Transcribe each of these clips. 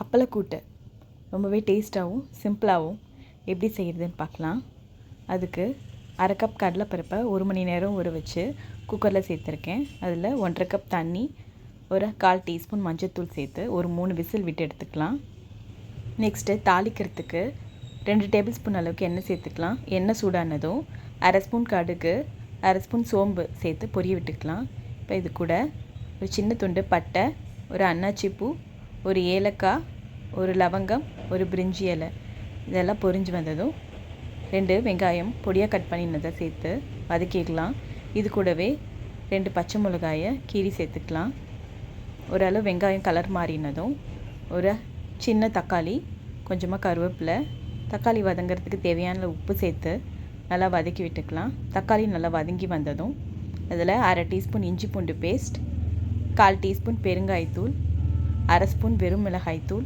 அப்பளக்கூட்டு ரொம்பவே டேஸ்ட்டாகவும் சிம்பிளாகவும் எப்படி செய்கிறதுன்னு பார்க்கலாம். அதுக்கு அரை கப் கடலைப்பருப்பை 1 மணி நேரம் ஊற வச்சு குக்கரில் சேர்த்துருக்கேன். அதில் 1.5 கப் தண்ணி, ஒரு 1/4 டீஸ்பூன் மஞ்சள்தூள் சேர்த்து ஒரு 3 விசில் விட்டு எடுத்துக்கலாம். நெக்ஸ்ட்டு தாளிக்கிறதுக்கு 2 டேபிள் ஸ்பூன் அளவுக்கு எண்ணெய் சேர்த்துக்கலாம். எண்ணெய் சூடானதும் அரை ஸ்பூன் கடுகு, அரை ஸ்பூன் சோம்பு சேர்த்து பொரிய விட்டுக்கலாம். இப்போ இது கூட ஒரு சின்ன துண்டு பட்டை, ஒரு அன்னாச்சி பூ, ஒரு ஏலக்காய், ஒரு லவங்கம், ஒரு பிரிஞ்சி இலை இதெல்லாம் பொரிஞ்சு வந்ததும் 2 வெங்காயம் பொடியாக கட் பண்ணினதை சேர்த்து வதக்கிக்கலாம். இது கூடவே 2 பச்சை மிளகாயை கீரி சேர்த்துக்கலாம். ஓரளவு வெங்காயம் கலர் மாறினதும் ஒரு சின்ன தக்காளி, கொஞ்சமாக கருவேப்பிலை, தக்காளி வதங்கிறதுக்கு தேவையான உப்பு சேர்த்து நல்லா வதக்கி விட்டுக்கலாம். தக்காளி நல்லா வதங்கி வந்ததும் அதில் அரை டீஸ்பூன் இஞ்சி பூண்டு பேஸ்ட், 1/4 டீஸ்பூன் பெருங்காயத்தூள், அரை ஸ்பூன் வெறும் மிளகாய்த்தூள்,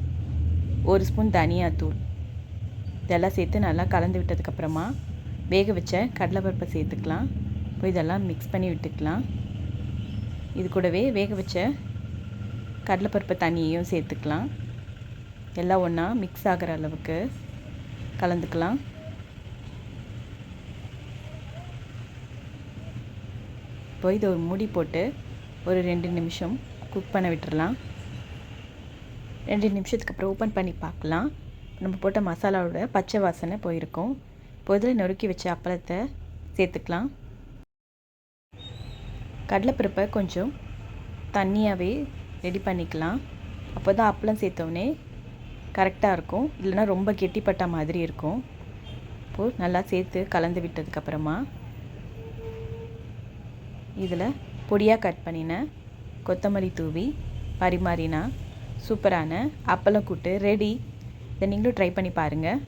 1 ஸ்பூன் தனியாத்தூள் இதெல்லாம் சேர்த்து நல்லா கலந்து விட்டதுக்கப்புறமா வேக வச்ச கடலைப்பருப்பை சேர்த்துக்கலாம். இப்போ இதெல்லாம் மிக்ஸ் பண்ணி விட்டுக்கலாம். இது கூடவே வேக வச்ச கடலைப்பருப்பு தண்ணியையும் சேர்த்துக்கலாம். எல்லாம் ஒன்றா மிக்ஸ் ஆகிற அளவுக்கு கலந்துக்கலாம். இப்போ இதை ஒரு மூடி போட்டு ஒரு 2 நிமிஷம் குக் பண்ண விட்டுறலாம். 2 நிமிஷத்துக்கு அப்புறம் ஓப்பன் பண்ணி பார்க்கலாம். நம்ம போட்ட மசாலாவோட பச்சை வாசனை போயிருக்கும். இப்போ இதில் நொறுக்கி வச்ச அப்பளத்தை சேர்த்துக்கலாம். கடலைப்பருப்பை கொஞ்சம் தண்ணியாகவே ரெடி பண்ணிக்கலாம். அப்போ தான் அப்பளம் சேர்த்தோடனே கரெக்டாக இருக்கும், இல்லைனா ரொம்ப கெட்டிப்பட்ட மாதிரி இருக்கும். இப்போது நல்லா சேர்த்து கலந்து விட்டதுக்கப்புறமா இதில் பொடியாக கட் பண்ணின கொத்தமல்லி தூவி பரிமாறினா சூப்பரான அப்பளக்கூட்டு ரெடி. இதை நீங்களும் ட்ரை பண்ணி பாருங்கள்.